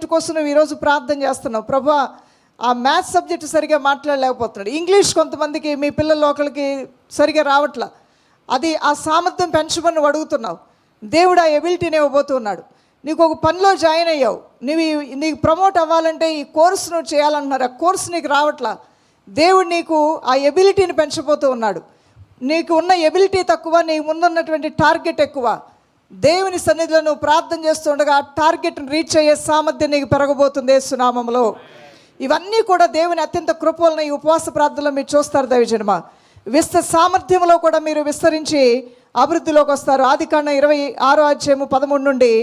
Subject కోసం నువ్వు ఈరోజు ప్రార్థన చేస్తున్నావు, ప్రభువా ఆ మ్యాథ్స్ సబ్జెక్ట్ సరిగా మాట్లాడలేకపోతున్నాడు, ఇంగ్లీష్ కొంతమందికి మీ పిల్లల ఒకరికి సరిగా రావట్లా, అది ఆ సామర్థ్యం పెంచమని నువ్వు అడుగుతున్నావు. దేవుడు ఆ ఎబిలిటీని ఇవ్వబోతున్నాడు. నీకు ఒక పనిలో జాయిన్ అయ్యావు, నీకు ప్రమోట్ అవ్వాలంటే ఈ కోర్సు నువ్వు చేయాలంటున్నారు, ఆ కోర్సు నీకు రావట్లా. దేవుడు నీకు ఆ ఎబిలిటీని పెంచబోతూ ఉన్నాడు. నీకు ఉన్న ఎబిలిటీ తక్కువ, నీ ముందున్నటువంటి టార్గెట్ ఎక్కువ. దేవుని సన్నిధిలో నువ్వు ప్రార్థన చేస్తుండగా ఆ టార్గెట్ని రీచ్ అయ్యే సామర్థ్యం నీకు పెరగబోతుంది యేసు నామములో. ఇవన్నీ కూడా దేవుని అత్యంత కృపలను ఈ ఉపవాస ప్రార్థనలో మీరు చూస్తారు దైవజనమా. సామర్థ్యంలో కూడా మీరు విస్తరించి అభివృద్ధిలోకి వస్తారు. ఆదికాండం 26:13 నుండి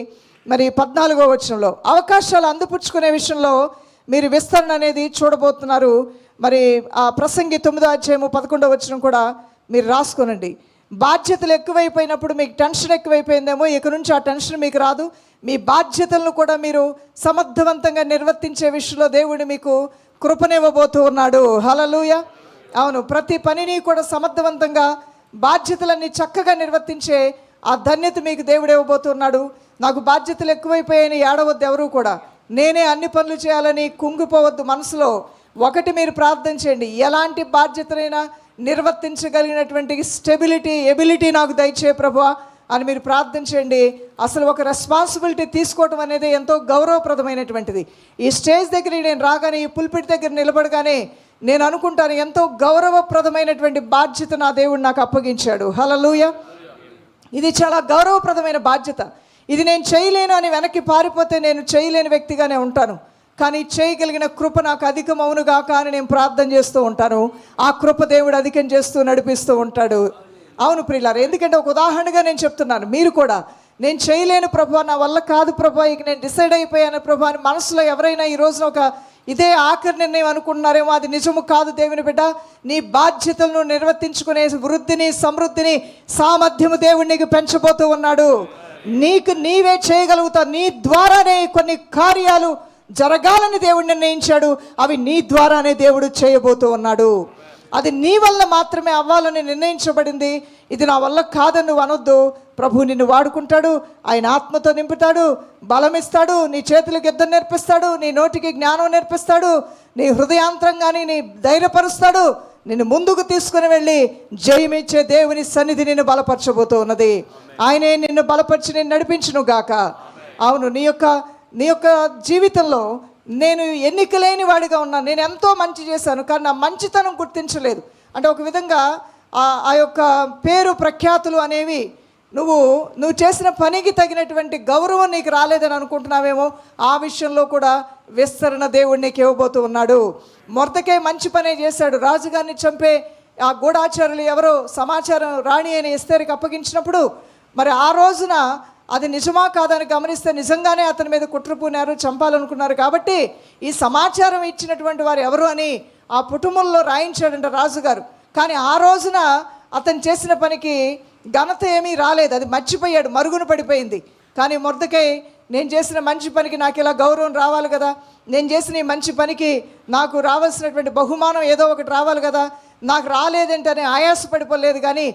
మరి 14వ వచనంలో అవకాశాలు అందిపుచ్చుకునే విషయంలో మీరు విస్తరణ అనేది చూడబోతున్నారు. మరి ఆ ప్రసంగి 9:11 వచనం కూడా మీరు రాసుకోనండి. బాధ్యతలు ఎక్కువైపోయినప్పుడు మీకు టెన్షన్ ఎక్కువైపోయిందేమో, ఇక నుంచి ఆ టెన్షన్ మీకు రాదు. మీ బాధ్యతలను కూడా మీరు సమర్థవంతంగా నిర్వర్తించే విషయంలో దేవుడు మీకు కృపనివ్వబోతూ ఉన్నాడు. హల్లెలూయా. అవును, ప్రతి పనిని కూడా సమర్థవంతంగా బాధ్యతలన్నీ చక్కగా నిర్వర్తించే ఆ ధన్యత మీకు దేవుడు ఇవ్వబోతున్నాడు. నాకు బాధ్యతలు ఎక్కువైపోయాయని ఏడవద్దు ఎవరు కూడా. నేనే అన్ని పనులు చేయాలని కుంగిపోవద్దు మనసులో. ఒకటి మీరు ప్రార్థన చేయండి, ఎలాంటి బాధ్యతలైనా నిర్వర్తించగలిగినటువంటి స్టెబిలిటీ ఎబిలిటీ నాకు దయచే ప్రభువా అని మీరు ప్రార్థన చేయండి. అసలు ఒక రెస్పాన్సిబిలిటీ తీసుకోవటం అనేది ఎంతో గౌరవప్రదమైనటువంటిది. ఈ స్టేజ్ దగ్గర నేను రాగానే, ఈ పుల్పిట్ దగ్గర నిలబడగానే నేను అనుకుంటాను, ఎంతో గౌరవప్రదమైనటువంటి బాధ్యత నా దేవుడు నాకు అప్పగించాడు. హల్లెలూయా. ఇది చాలా గౌరవప్రదమైన బాధ్యత. ఇది నేను చేయలేను అని వెనక్కి పారిపోతే నేను చేయలేని వ్యక్తిగానే ఉంటాను. కానీ చేయగలిగిన కృప నాకు అధికమవునుగాక అని నేను ప్రార్థన చేస్తూ ఉంటాను. ఆ కృప దేవుడు అధికం చేస్తూ నడిపిస్తూ ఉంటాడు. అవును ప్రియులారా, ఎందుకంటే ఒక ఉదాహరణగా నేను చెప్తున్నాను. మీరు కూడా నేను చేయలేను ప్రభువా, నా వల్ల కాదు ప్రభువా, ఇక నేను డిసైడ్ అయిపోయాను ప్రభువా అని మనసులో ఎవరైనా ఈ రోజున ఒక ఇదే ఆఖరి నిర్ణయం అనుకుంటున్నారేమో, అది నిజము కాదు. దేవుని బిడ్డ, నీ బాధ్యతలను నిర్వర్తించుకునే వృద్ధిని, సమృద్ధిని, సామర్థ్యము దేవుడు నీకు పెంచబోతూ ఉన్నాడు. నీకు నీవే చేయగలుగుతావు. నీ ద్వారానే కొన్ని కార్యాలు జరగాలని దేవుడు నిర్ణయించాడు. అవి నీ ద్వారానే దేవుడు చేయబోతూ ఉన్నాడు. అది నీ వల్ల మాత్రమే అవ్వాలని నిర్ణయించబడింది. ఇది నా వల్ల కాదని నువ్వు అనొద్దు. ప్రభు నిన్ను వాడుకుంటాడు, ఆయన ఆత్మతో నింపుతాడు, బలమిస్తాడు, నీ చేతులకు యుద్ధం నేర్పిస్తాడు, నీ నోటికి జ్ఞానం నేర్పిస్తాడు, నీ హృదయాంతరంగాని నీ ధైర్యపరుస్తాడు, నిన్ను ముందుకు తీసుకుని వెళ్ళి జయమిచ్చే దేవుని సన్నిధి నిన్ను బలపరచబోతూ ఉన్నది. ఆయనే నిన్ను బలపరిచి నేను నడిపించును గాక. అవును, నీ యొక్క జీవితంలో నేను ఎన్నికలేని వాడిగా ఉన్నాను. నేను ఎంతో మంచి చేశాను, కానీ నా మంచితనం గుర్తించలేదు. అంటే ఒక విధంగా ఆ యొక్క పేరు ప్రఖ్యాతులు అనేవి నువ్వు చేసిన పనికి తగినటువంటి గౌరవం నీకు రాలేదని అనుకుంటున్నావేమో. ఆ విషయంలో కూడా విస్తరణ దేవుడు నీకు ఇవ్వబోతూ ఉన్నాడు. మొర్దెకై మంచి పనే చేశాడు. రాజుగారిని చంపే ఆ గూఢాచారులు ఎవరో సమాచారం రాణి అయిన ఎస్తేరుకి అప్పగించినప్పుడు మరి ఆ రోజున అది నిజమా కాదని గమనిస్తే నిజంగానే అతని మీద కుట్ర పూనారు, చంపాలనుకున్నారు. కాబట్టి ఈ సమాచారం ఇచ్చినటువంటి వారు ఎవరు అని ఆ కుటుంబంలో రాయించాడంట రాజుగారు. కానీ ఆ రోజున అతను చేసిన పనికి ఘనత ఏమీ రాలేదు, అది మర్చిపోయాడు, మరుగున పడిపోయింది. కానీ మొర్దెకై నేను చేసిన మంచి పనికి నాకు ఇలా గౌరవం రావాలి కదా, నేను చేసిన ఈ మంచి పనికి నాకు రావాల్సినటువంటి బహుమానం ఏదో ఒకటి రావాలి కదా, నాకు రాలేదంటే ఆయాసపడిపోలేదు. కానీ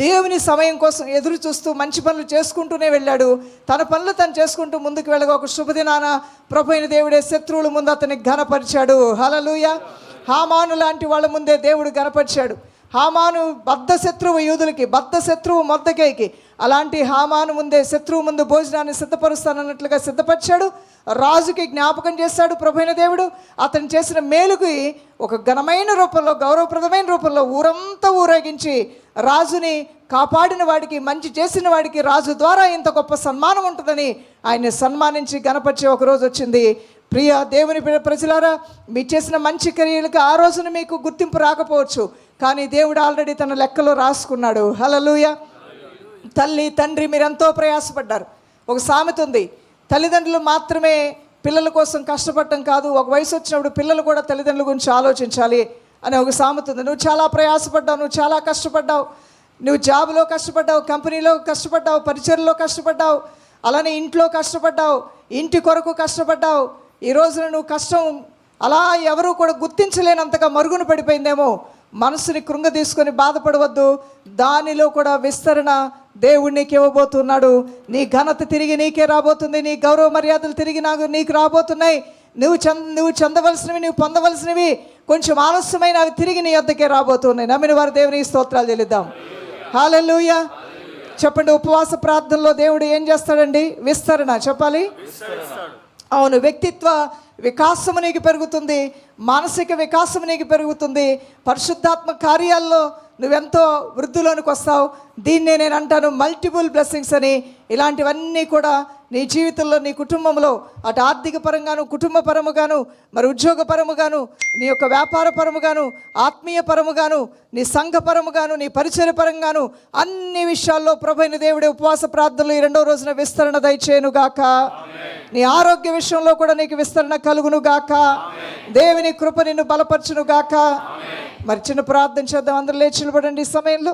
దేవుని సమయం కోసం ఎదురు చూస్తూ మంచి పనులు చేసుకుంటూనే వెళ్ళాడు. తన పనులు తను చేసుకుంటూ ముందుకు వెళ్ళగా ఒక శుభదినాన ప్రభు అయిన దేవుడే శత్రువుల ముందు అతన్ని ఘనపరిచాడు. హల్లెలూయా. హామాను లాంటి వాళ్ళ ముందే దేవుడు ఘనపరిచాడు. హామాను బద్ధ శత్రువు యూదులకి, బద్ధ శత్రువు మొర్దెకైకి. అలాంటి హామాను ముందే శత్రువు ముందు భోజనాన్ని సిద్ధపరుస్తానన్నట్లుగా సిద్ధపరిచాడు. రాజుకి జ్ఞాపకం చేశాడు ప్రభువైన దేవుడు. అతను చేసిన మేలుకి ఒక ఘనమైన రూపంలో, గౌరవప్రదమైన రూపంలో ఊరంతా ఊరేగించి రాజుని కాపాడిన వాడికి, మంచి చేసిన వాడికి రాజు ద్వారా ఇంత గొప్ప సన్మానం ఉంటుందని ఆయన్ని సన్మానించి గణపరిచే ఒక రోజు వచ్చింది. ప్రియ దేవుని ప్రజలారా, మీరు చేసిన మంచి క్రియలకు ఆ రోజున మీకు గుర్తింపు రాకపోవచ్చు, కానీ దేవుడు ఆల్రెడీ తన లెక్కలో రాసుకున్నాడు. హల్లెలూయా. తల్లి తండ్రి మీరెంతో ప్రయాసపడ్డారు. ఒక సామెత ఉంది, తల్లిదండ్రులు మాత్రమే పిల్లల కోసం కష్టపడటం కాదు, ఒక వయసు వచ్చినప్పుడు పిల్లలు కూడా తల్లిదండ్రుల గురించి ఆలోచించాలి అనే ఒక సామెత ఉంది. నువ్వు చాలా ప్రయాసపడ్డావు, నువ్వు చాలా కష్టపడ్డావు, నువ్వు జాబ్లో కష్టపడ్డావు, కంపెనీలో కష్టపడ్డావు, పరిచర్లో కష్టపడ్డావు, అలానే ఇంట్లో కష్టపడ్డావు, ఇంటి కొరకు కష్టపడ్డావు. ఈ రోజున నువ్వు కష్టం అలా ఎవరు కూడా గుర్తించలేనంతగా మరుగున పడిపోయిందేమో. మనసుని కృంగ తీసుకొని బాధపడవద్దు. దానిలో కూడా విస్తరణ దేవుడు నీకు ఇవ్వబోతున్నాడు. నీ ఘనత తిరిగి నీకే రాబోతుంది. నీ గౌరవ మర్యాదలు తిరిగి నీకు రాబోతున్నాయి. నువ్వు చెందవలసినవి, నువ్వు పొందవలసినవి కొంచెం ఆలస్యమైన అవి తిరిగి నీ వద్దకే రాబోతున్నాయి. నమ్మిన వారు దేవునికి స్తోత్రాలు చెల్లిద్దాం. హల్లెలూయా చెప్పండి. ఉపవాస ప్రార్థనలో దేవుడు ఏం చేస్తాడండి? విస్తరణ చెప్పాలి. అవును, వ్యక్తిత్వ వికాసము నీకు పెరుగుతుంది, మానసిక వికాసము నీకు పెరుగుతుంది, పరిశుద్ధాత్మ కార్యాల్లో నువ్వెంతో వృద్ధిలోనికి వస్తావు. దీన్నే నేను అంటాను మల్టిపుల్ బ్లెస్సింగ్స్ అని. ఇలాంటివన్నీ కూడా నీ జీవితంలో, నీ కుటుంబంలో, అటు ఆర్థిక పరంగాను, కుటుంబ పరముగాను, మరి ఉద్యోగ పరముగాను, నీ యొక్క వ్యాపార పరముగాను, ఆత్మీయ పరముగాను, నీ సంఘ పరముగాను, నీ పరిచయ పరంగాను, అన్ని విషయాల్లో ప్రభువైన దేవుడే ఉపవాస ప్రార్థనలు ఈ 2వ రోజున విస్తరణ దయచేయునుగాక. నీ ఆరోగ్య విషయంలో కూడా నీకు విస్తరణ కలుగునుగాక. దేవుని కృప నిన్ను బలపరచునుగాక. మరి చిన్న ప్రార్థన చేద్దాం. అందరూ లేచి నిలబడండి. ఈ సమయంలో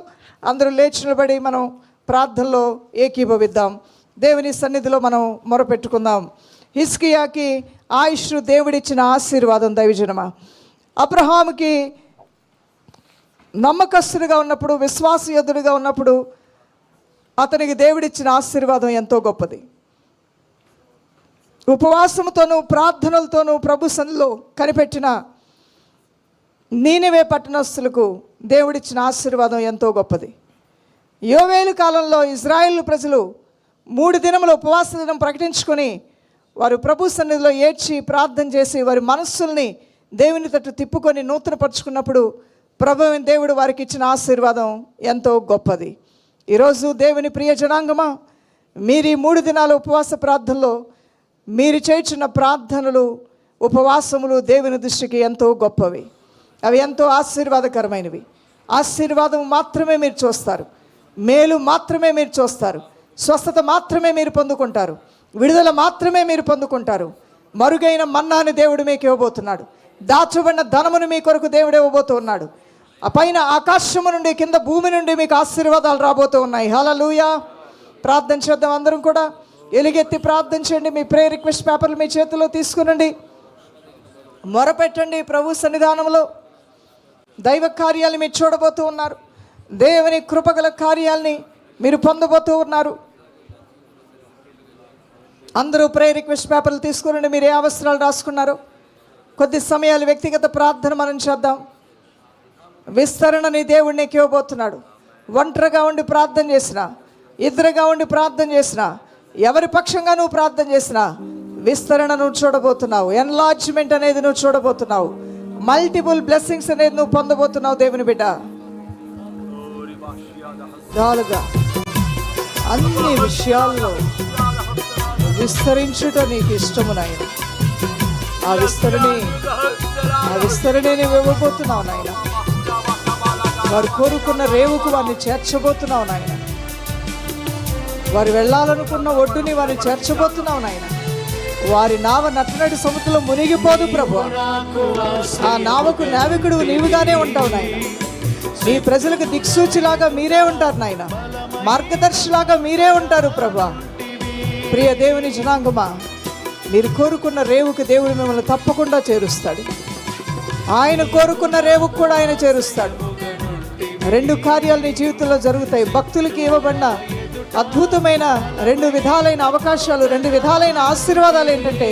అందరూ లేచి నిలబడి మనం ప్రార్థనలో ఏకీభవిద్దాం. దేవుని సన్నిధిలో మనం మొరపెట్టుకుందాం. హిజ్కియాకి ఆయుష్ దేవుడిచ్చిన ఆశీర్వాదం. దైవజనమా, అబ్రహాముకి నమ్మకస్తుడిగా ఉన్నప్పుడు, విశ్వాసయోధుడిగా ఉన్నప్పుడు అతనికి దేవుడిచ్చిన ఆశీర్వాదం ఎంతో గొప్పది. ఉపవాసముతోనూ ప్రార్థనలతోనూ ప్రభు సన్నిధిలో కనిపెట్టిన నీనెవే పట్టణస్థులకు దేవుడిచ్చిన ఆశీర్వాదం ఎంతో గొప్పది. యోవేలు కాలంలో ఇజ్రాయేలు ప్రజలు 3 దినముల ఉపవాస దినం ప్రకటించుకొని వారు ప్రభు సన్నిధిలో ఏడ్చి ప్రార్థన చేసి వారి మనస్సుల్ని దేవుని తట్టు తిప్పుకొని నూతనపరుచుకున్నప్పుడు ప్రభువైన దేవుడు వారికి ఇచ్చిన ఆశీర్వాదం ఎంతో గొప్పది. ఈరోజు దేవుని ప్రియ జనాంగమా, మీరు ఈ 3 దినాల ఉపవాస ప్రార్థనలో మీరు చేయుచున్న ప్రార్థనలు, ఉపవాసములు దేవుని దృష్టికి ఎంతో గొప్పవి. అవి ఎంతో ఆశీర్వాదకరమైనవి. ఆశీర్వాదం మాత్రమే మీరు చూస్తారు, మేలు మాత్రమే మీరు చూస్తారు, స్వస్థత మాత్రమే మీరు పొందుకుంటారు, విడుదల మాత్రమే మీరు పొందుకుంటారు. మరుగైన మన్నాని దేవుడు మీకు ఇవ్వబోతున్నాడు. దాచబడిన ధనమును మీ కొరకు దేవుడు ఇవ్వబోతున్నాడు. ఆ పైన ఆకాశము నుండి, కింద భూమి నుండి మీకు ఆశీర్వాదాలు రాబోతూ ఉన్నాయి. హల్లెలూయా. ప్రార్థన చేద్దాం. అందరం కూడా ఎలుగెత్తి ప్రార్థన చేయండి. మీ ప్రేయర్ రిక్వెస్ట్ పేపర్లు మీ చేతిలో తీసుకునండి. మొరపెట్టండి. ప్రభు సన్నిధానంలో దైవ కార్యాలు మీరు చూడబోతూ ఉన్నారు. దేవుని కృపగల కార్యాలని మీరు పొందబోతూ ఉన్నారు. అందరూ ప్రేయర్ రిక్వెస్ట్ పేపర్లు తీసుకురండి. మీరు ఏ అవసరాలు రాసుకున్నారో కొద్ది సమయాలు వ్యక్తిగత ప్రార్థన మనం చేద్దాం. విస్తరణని దేవుడు నీకు ఇవ్వబోతున్నాడు. ఒంటరిగా ఉండి ప్రార్థన చేసినా, ఇద్దరుగా ఉండి ప్రార్థన చేసినా, ఎవరి పక్షంగా నువ్వు ప్రార్థన చేసినా విస్తరణ నువ్వు చూడబోతున్నావు. ఎన్లార్జ్మెంట్ అనేది నువ్వు చూడబోతున్నావు. మల్టిపుల్ బ్లెస్సింగ్స్ అనేది నువ్వు పొందబోతున్నావు. దేవుని బిడ్డ, చాలుగా అన్ని విషయాల్లో విస్తరించుట నీకు ఇష్టము నాయన. ఆ విస్తరణే నువ్వు ఇవ్వబోతున్నావు నాయన. వారు కోరుకున్న రేవుకు వారిని చేర్చబోతున్నావు నాయన. వారు వెళ్ళాలనుకున్న ఒడ్డుని వారిని చేర్చబోతున్నావు నాయన. వారి నావ నట్టనడి సముద్రంలో మునిగిపోదు ప్రభు. ఆ నావకు నావికుడు నీవుగానే ఉంటావు నాయన. నీ ప్రజలకు దిక్సూచిలాగా మీరే ఉంటారు నాయన. మార్గదర్శిలాగా మీరే ఉంటారు ప్రభు. ప్రియ దేవుని జనాంగమా, మీరు కోరుకున్న రేవుకు దేవుడు మిమ్మల్ని తప్పకుండా చేరుస్తాడు. ఆయన కోరుకున్న రేవుకు కూడా ఆయన చేరుస్తాడు. 2 కార్యాలు నీ జీవితంలో జరుగుతాయి. భక్తులకి ఇవ్వబడిన అద్భుతమైన 2 విధాలైన అవకాశాలు, 2 విధాలైన ఆశీర్వాదాలు ఏంటంటే,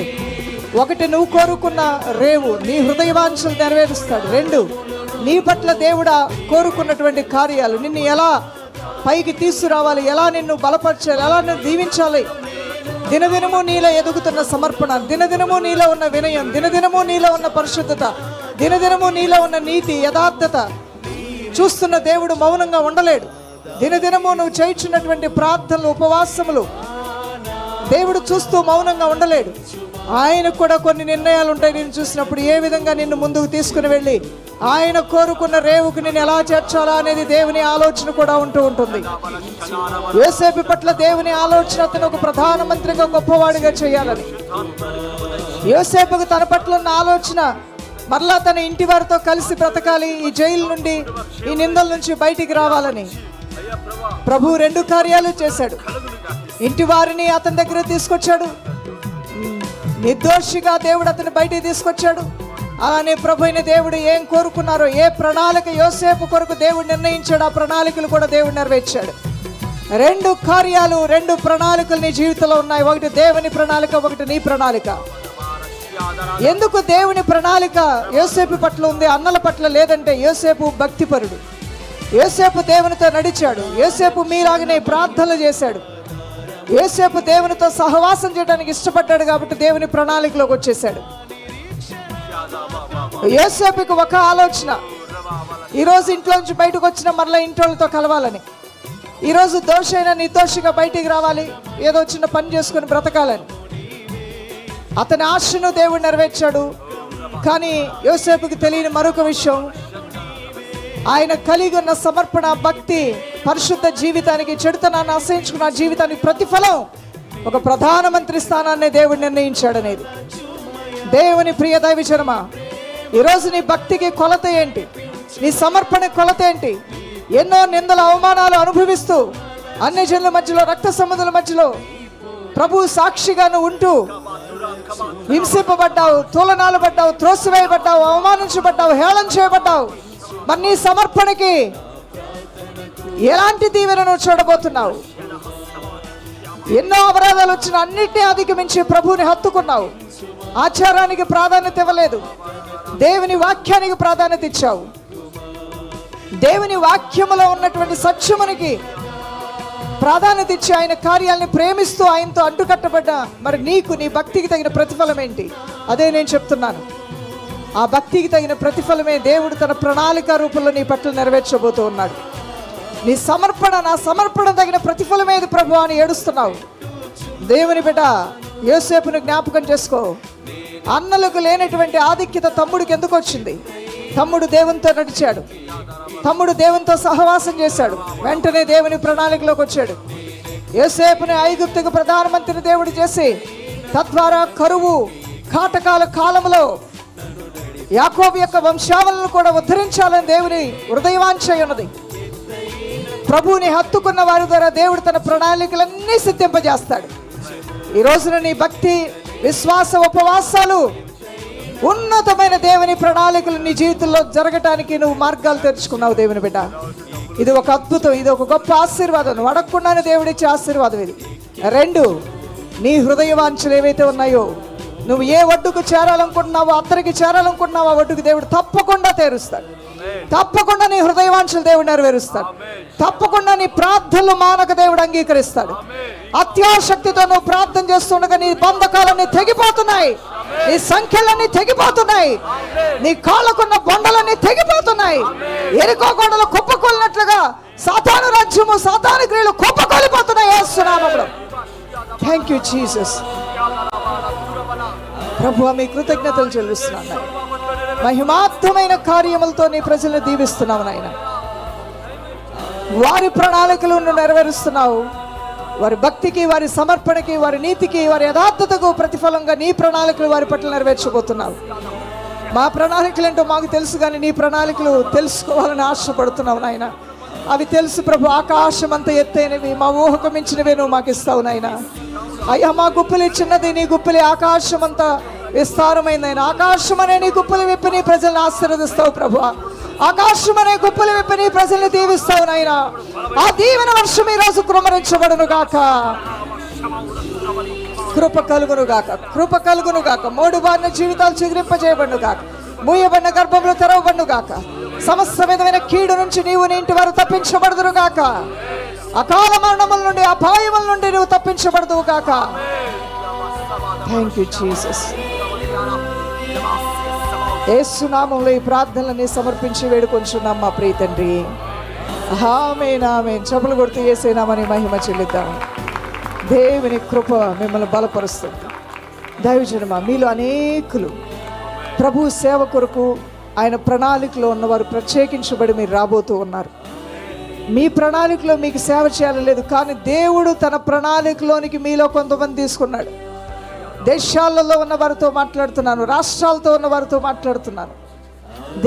1 నువ్వు కోరుకున్న రేవు నీ హృదయవాంఛలు నెరవేరుస్తాడు. 2 నీ పట్ల దేవుడా కోరుకున్నటువంటి కార్యాలు, నిన్ను ఎలా పైకి తీసుకురావాలి, ఎలా నిన్ను బలపరచాలి, ఎలా నిన్ను దీవించాలి. దినదినము నీలో ఎదుగుతున్న సమర్పణ, దినదినము నీలో ఉన్న వినయం, దినదినము నీలో ఉన్న పరిశుద్ధత, దినదినము నీలో ఉన్న నీతి, యథార్థత చూస్తున్న దేవుడు మౌనంగా ఉండలేడు. దినదినము నువ్వు చేయించున్నటువంటి ప్రార్థనలు, ఉపవాసములు దేవుడు చూస్తూ మౌనంగా ఉండలేడు. ఆయనకు కూడా కొన్ని నిర్ణయాలు ఉంటాయి. నేను చూసినప్పుడు ఏ విధంగా నిన్ను ముందుకు తీసుకుని వెళ్ళి ఆయన కోరుకున్న రేవుకు నేను ఎలా చేర్చాలా అనేది దేవుని ఆలోచన కూడా ఉంటూ ఉంటుంది. యోసేపు పట్ల దేవుని ఆలోచన అతను ఒక ప్రధానమంత్రిగా గొప్పవాడిగా చేయాలని. యోసేపుకు తన పట్ల ఉన్న ఆలోచన మరలా తన ఇంటి వారితో కలిసి బ్రతకాలి, ఈ జైలు నుండి, ఈ నిందల నుంచి బయటికి రావాలని. ప్రభు 2 కార్యాలు చేశాడు. ఇంటి వారిని అతని దగ్గర తీసుకొచ్చాడు. నిర్దోషిగా దేవుడు అతని బయటికి తీసుకొచ్చాడు. అలానే ప్రభు అయిన దేవుడు ఏం కోరుకున్నారో, ఏ ప్రణాళిక యోసేపు కొరకు దేవుడు నిర్ణయించాడు, ఆ ప్రణాళికలు కూడా దేవుడు నెరవేర్చాడు. రెండు కార్యాలు, రెండు ప్రణాళికలు నీ జీవితంలో ఉన్నాయి. ఒకటి దేవుని ప్రణాళిక, ఒకటి నీ ప్రణాళిక. ఎందుకు దేవుని ప్రణాళిక యోసేపు పట్ల ఉంది, అన్నల పట్ల లేదంటే యోసేపు భక్తిపరుడు. యోసేపు దేవునితో నడిచాడు. యోసేపు మీలాగనే ప్రార్థనలు చేశాడు. యోసేపు దేవునితో సహవాసం చేయడానికి ఇష్టపడ్డాడు కాబట్టి దేవుని ప్రణాళికలోకి వచ్చేసాడు. యోసేపుకి ఒక ఆలోచన, ఈరోజు ఇంట్లో నుంచి బయటకు వచ్చిన మరలా ఇంట్లోతో కలవాలని, ఈరోజు దోషైనా నిర్దోషిగా బయటికి రావాలి, ఏదో చిన్న పని చేసుకుని బ్రతకాలని. అతని ఆశను దేవుడు నెరవేర్చాడు. కానీ యోసేపుకి తెలియని మరొక విషయం, ఆయన కలిగి ఉన్న సమర్పణ, భక్తి, పరిశుద్ధ జీవితానికి, చెడుతనాన్ని అసహించుకున్న జీవితానికి ప్రతిఫలం ఒక ప్రధానమంత్రి స్థానాన్ని దేవుడు నిర్ణయించాడనేది. దేవుని ప్రియ దైవజనమ, ఈరోజు నీ భక్తికి కొలత ఏంటి? నీ సమర్పణ కొలత ఏంటి? ఎన్నో నిందల అవమానాలు అనుభవిస్తూ అన్ని జనుల మధ్యలో, రక్త సంబంధుల మధ్యలో ప్రభు సాక్షిగాను ఉంటూ హింసింపబడ్డావు, తూలనాలు పడ్డావు, త్రోసివేయబడ్డావు, అవమానించబడ్డావు, హేళన చేయబడ్డావు. మరి నీ సమర్పణకి ఎలాంటి దీవెనను చూడబోతున్నావు? ఎన్నో అపరాధాలు వచ్చిన అన్నిటినీ అధిగమించి ప్రభువుని హత్తుకున్నావు. ఆచారానికి ప్రాధాన్యత ఇవ్వలేదు, దేవుని వాక్యానికి ప్రాధాన్యత ఇచ్చావు. దేవుని వాక్యములో ఉన్నటువంటి సత్యమునికి ప్రాధాన్యత ఇచ్చి ఆయన కార్యాలని ప్రేమిస్తూ ఆయనతో అడ్డుకట్టబడ్డ మరి నీకు, నీ భక్తికి తగిన ప్రతిఫలం ఏంటి? అదే నేను చెప్తున్నాను. ఆ భక్తికి తగిన ప్రతిఫలమే దేవుడు తన ప్రణాళిక రూపంలో నీ పట్ల నెరవేర్చబోతూ ఉన్నాడు. నీ సమర్పణ, నా సమర్పణ తగిన ప్రతిఫలమేది ప్రభు అని ఏడుస్తున్నావు. దేవుని బిడ్డ, యోసేపును జ్ఞాపకం చేసుకో. అన్నలకు లేనటువంటి ఆధిక్యత తమ్ముడికి ఎందుకు వచ్చింది? తమ్ముడు దేవునితో నడిచాడు, తమ్ముడు దేవునితో సహవాసం చేశాడు, వెంటనే దేవుని ప్రణాళికలోకి వచ్చాడు. యోసేపుని ఐగుప్తుకు ప్రధానమంత్రిని దేవుడు చేసి తద్వారా కరువు కాటకాల కాలంలో యాకోబు యొక్క వంశావళిని కూడా ఉద్ధరించాలని దేవుని హృదయవాంఛ ఉన్నది. ప్రభువుని హత్తుకున్న వారి ద్వారా దేవుడు తన ప్రణాళికలన్నీ సిద్ధింపజేస్తాడు. ఈ రోజున నీ భక్తి, విశ్వాస, ఉపవాసాలు, ఉన్నతమైన దేవుని ప్రణాళికలు నీ జీవితంలో జరగటానికి నువ్వు మార్గాలు తెరుచుకున్నావు. దేవుని బిడ్డ, ఇది ఒక అద్భుతం, ఇది ఒక గొప్ప ఆశీర్వాదం. నువ్వు అడగకుండానే దేవుడిచ్చే ఆశీర్వాదం ఇది. రెండు, నీ హృదయ వాంఛలు ఏవైతే ఉన్నాయో, నువ్వు ఏ ఒడ్డుకు చేరాలనుకుంటున్నావో, అత్తరికి చేరాలనుకుంటున్నావో ఆ ఒడ్డుకు దేవుడు తప్పకుండా తీరుస్తాడు. తప్పకుండా నీ హృదయవాంఛలు దేవుడు నెరవేరుస్తాడు. తప్పకుండా నీ ప్రార్థనలు మానక దేవుడు అంగీకరిస్తాడు. అత్యాశక్తితో నువ్వు ప్రార్థన చేస్తుండగా నీ బంధకాలన్నీ తెగిపోతున్నాయి, నీ సంఖ్యలన్నీ తెగిపోతున్నాయి, నీ కాళ్ళకున్న బొండలన్నీ తెగిపోతున్నాయి. ఎరికో కొండలు కుప్పకొలినట్లుగా సాతాను రాజ్యము, సాతాను క్రియలు కుప్పకొలిపోతున్నాయి యేసు నామములో. Thank you Jesus. ప్రభువా, మీ కృతజ్ఞతలు చెల్లిస్తున్నాను. మహిమాత్మైన కార్యములతో నీ ప్రజలను దీవిస్తున్నావు నాయన. వారి ప్రణాళికలను నెరవేరుస్తున్నావు. వారి భక్తికి, వారి సమర్పణకి, వారి నీతికి, వారి యథార్థతకు ప్రతిఫలంగా నీ ప్రణాళికలు వారి పట్ల నెరవేర్చబోతున్నావు. మా ప్రణాళికలు ఏంటో మాకు తెలుసు, కానీ నీ ప్రణాళికలు తెలుసుకోవాలని ఆశపడుతున్నావు నాయన. అవి తెలుసు ప్రభు, ఆకాశం అంత ఎత్తైనవి, మా ఊహకు మించినవే నువ్వు మాకు ఇస్తావు నాయన. అయ్యా, మా గుప్పలి చిన్నది, నీ గుప్పలి ఆకాశం అంతా విస్తారమైందైనా. ఆకాశం అనే నీ గుప్పలు విప్పి నీ ప్రజలను ఆశీర్వదిస్తావు ప్రభు. ఆకాశం అనే గుప్పలు విప్పి నీ ప్రజల్ని దీవిస్తావు నాయన. ఆ దీవెన వర్షం ఈరోజు కుమ్మరించబడును గాక. కృప కలుగును గాక, కృప కలుగును గాక. మూడు బారిన జీవితాలు చిగురింపజేయబడును గాక. మూయబడిన గర్భంలో తెరవబడును గాక. సమస్త విధమైన కీడు నుంచి నీవు నీ ఇంటి వారు తప్పించబడుదురు గాక. అకాల మరణముల నుండి, అపాయముల నుండి నువ్వు తప్పించబడదువు గాక. Thank you Jesus. యేసు నామములో ఈ ప్రార్థనలని సమర్పించి వేడుకొంచున్నాం మా ప్రియ తండ్రి. ఆమేన్, ఆమేన్. చప్పలు కొడుతూ యేసే నామమున మహిమ చెల్లిద్దాం. దేవుని కృప మిమ్మల్ని బలపరుస్తుంది. దైవజనమ, మీలో అనేకులు ప్రభు సేవ కొరకు ఆయన ప్రణాళికలో ఉన్నవారు ప్రత్యేకించబడి మీరు రాబోతూ ఉన్నారు. మీ ప్రణాళికలో మీకు సేవ చేయాలలేదు, కానీ దేవుడు తన ప్రణాళికలోనికి మీలో కొంతమంది తీసుకున్నాడు. దేశాలలో ఉన్న వారితో మాట్లాడుతున్నాను, రాష్ట్రాలతో ఉన్న వారితో మాట్లాడుతున్నాను.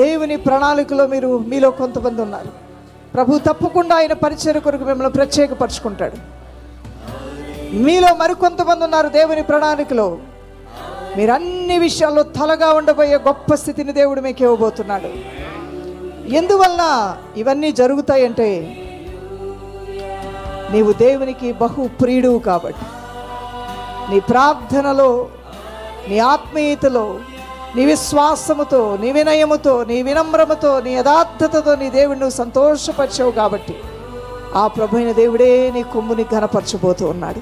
దేవుని ప్రణాళికలో మీలో కొంతమంది ఉన్నారు. ప్రభు తప్పకుండా ఆయన పరిచర్య కొరకు మిమ్మల్ని ప్రత్యేకపరుచుకుంటాడు. మీలో మరికొంతమంది ఉన్నారు దేవుని ప్రణాళికలో. మీరు అన్ని విషయాల్లో తలగా ఉండబోయే గొప్ప స్థితిని దేవుడు మీకు ఇవ్వబోతున్నాడు. ఎందువలన ఇవన్నీ జరుగుతాయంటే నీవు దేవునికి బహు ప్రియుడువు కాబట్టి నీ ప్రార్థనలో, నీ ఆత్మీయతలో, నీ విశ్వాసముతో, నీ వినయముతో, నీ వినమ్రమతో, నీ యథార్థతతో నీ దేవుడిని నువ్వు సంతోషపరిచావు కాబట్టి ఆ ప్రభు అయిన దేవుడే నీ కొమ్ముని ఘనపరచబోతూ ఉన్నాడు.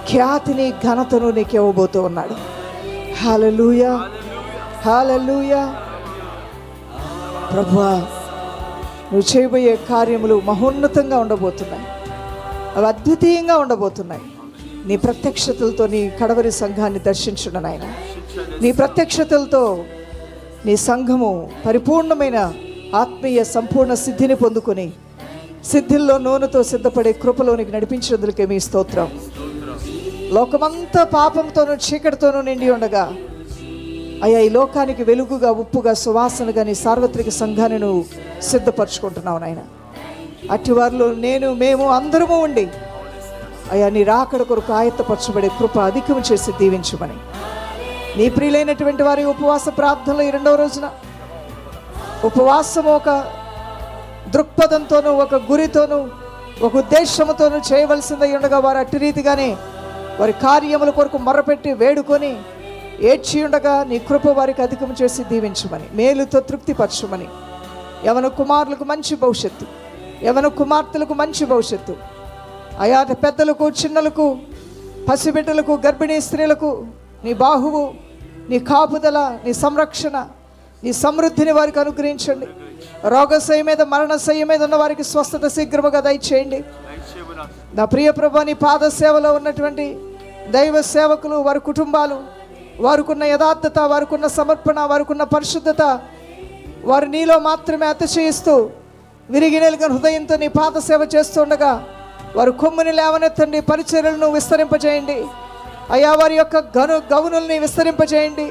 ఖ్యాతిని, ఘనతను నీకు ఇవ్వబోతూ ఉన్నాడు. హల్లెలూయా, హల్లెలూయా. ప్రభువా, నువ్వు చేయబోయే కార్యములు మహోన్నతంగా ఉండబోతున్నాయి, అవి అద్వితీయంగా ఉండబోతున్నాయి. నీ ప్రత్యక్షతలతో నీ కడవరి సంఘాన్ని దర్శించును నాయన. నీ ప్రత్యక్షతలతో నీ సంఘము పరిపూర్ణమైన ఆత్మీయ సంపూర్ణ సిద్ధిని పొందుకొని సిద్ధిల్లో నూనెతో సిద్ధపడే కృపలోనికి నడిపించినందుకే మీ స్తోత్రం. లోకమంతా పాపంతోనూ చీకటితోనూ నిండి ఉండగా అయ్యా, ఈ లోకానికి వెలుగుగా, ఉప్పుగా, సువాసనగా నీ సార్వత్రిక సంఘాన్ని నువ్వు సిద్ధపరచుకుంటున్నావు నాయన. అట్టి వారిలో మేము అందరము ఉండి అయ్యా, నీ రాకడ కొరకు ఆయత్తపరచబడే కృప అధికం చేసి దీవించమని, నీ ప్రియులైనటువంటి వారి ఉపవాస ప్రార్థనలో ఈ 2వ రోజున ఉపవాసం ఒక దృక్పథంతోనూ, ఒక గురితోనూ, ఒక ఉద్దేశంతోనూ చేయవలసిందై ఉండగా వారు అట్టి రీతిగానే వారి కార్యముల కొరకు మొర్రపెట్టి వేడుకొని ఏడ్చి ఉండగా నీ కృప వారికి అధికం చేసి దీవించమని, మేలుతో తృప్తిపరచమని, యవన కుమారులకు మంచి భవిష్యత్తు, యవన కుమార్తెలకు మంచి భవిష్యత్తు, ఆయా పెద్దలకు, చిన్నలకు, పసిబిడ్డలకు, గర్భిణీ స్త్రీలకు నీ బాహువు, నీ కాపుదల, నీ సంరక్షణ, నీ సమృద్ధిని వారికి అనుగ్రహించండి. రోగశయ్య మీద, మరణశయ్య మీద ఉన్న వారికి స్వస్థత శీఘ్రముగా దయచేయండి. నా ప్రియ ప్రభు, నీ పాద సేవలో ఉన్నటువంటి దైవ సేవకులు, వారి కుటుంబాలు, వారికున్న యథార్థత, వారికున్న సమర్పణ, వారికున్న పరిశుద్ధత, వారు నీలో మాత్రమే అతిశయిస్తూ విరిగినెలుగా హృదయంతో నీ పాద సేవ చేస్తుండగా వారు కొమ్ముని లేవనెత్తండి, పరిచర్యలను విస్తరింపజేయండి. అయ్యా, వారి యొక్క గౌనుల్ని విస్తరింపజేయండి,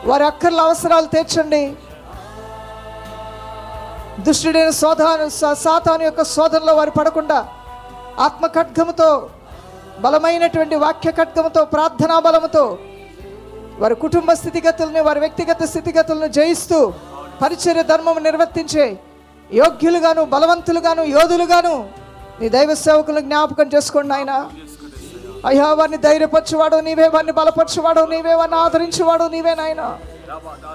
వారి అక్కర్ల అవసరాలు తీర్చండి. దుష్టుడైన సాతాను యొక్క శోధనలో వారు పడకుండా ఆత్మ ఖడ్గముతో, బలమైనటువంటి వాక్య ఖడ్గముతో, ప్రార్థనా బలముతో వారి కుటుంబ స్థితిగతుల్ని, వారి వ్యక్తిగత స్థితిగతులను జయిస్తూ పరిచర్య ధర్మము నిర్వర్తించే యోగ్యులుగాను, బలవంతులుగాను, యోధులుగాను నీ దైవ సేవకులను జ్ఞాపకం చేసుకోండి ఆయన. అయ్యా, వారిని ధైర్యపరచువాడు నీవే, వారిని బలపరచువాడు నీవే, వారిని ఆదరించువాడు నీవే నాయన.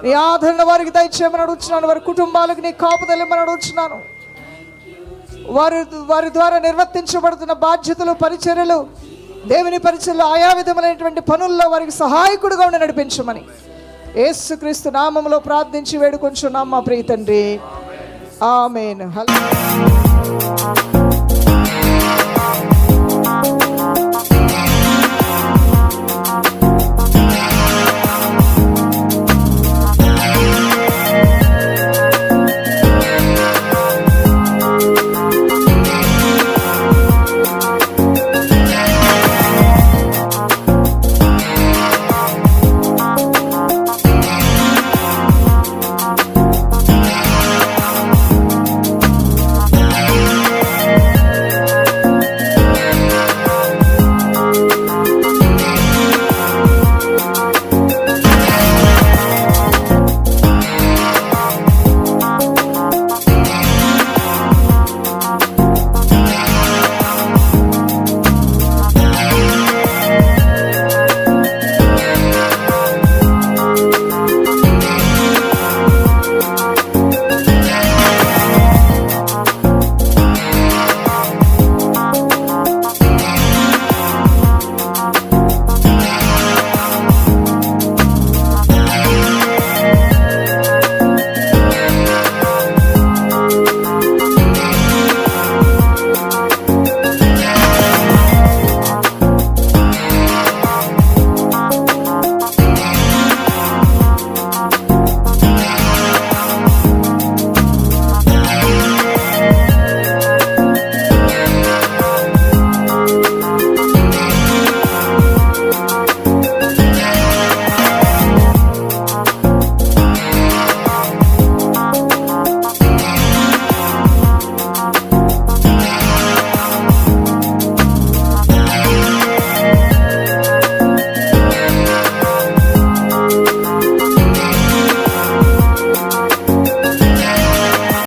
నీ ఆదరణ వారికి దయచేయమని అడుగుతున్నాను. వారి కుటుంబాలకు నీ కాపుదలేమని అడుగుతున్నాను. వారి ద్వారా నిర్వర్తించబడుతున్న బాధ్యతలు, పరిచర్యలు, దేవుని పరిచర్యలు, ఆయా విధములైనటువంటి పనుల్లో వారికి సహాయకుడుగా ఉండి నడిపించమని యేసుక్రీస్తు నామములో ప్రార్థించి వేడుకొంచున్నాం మా ప్రియ తండ్రి. ఆమేన్.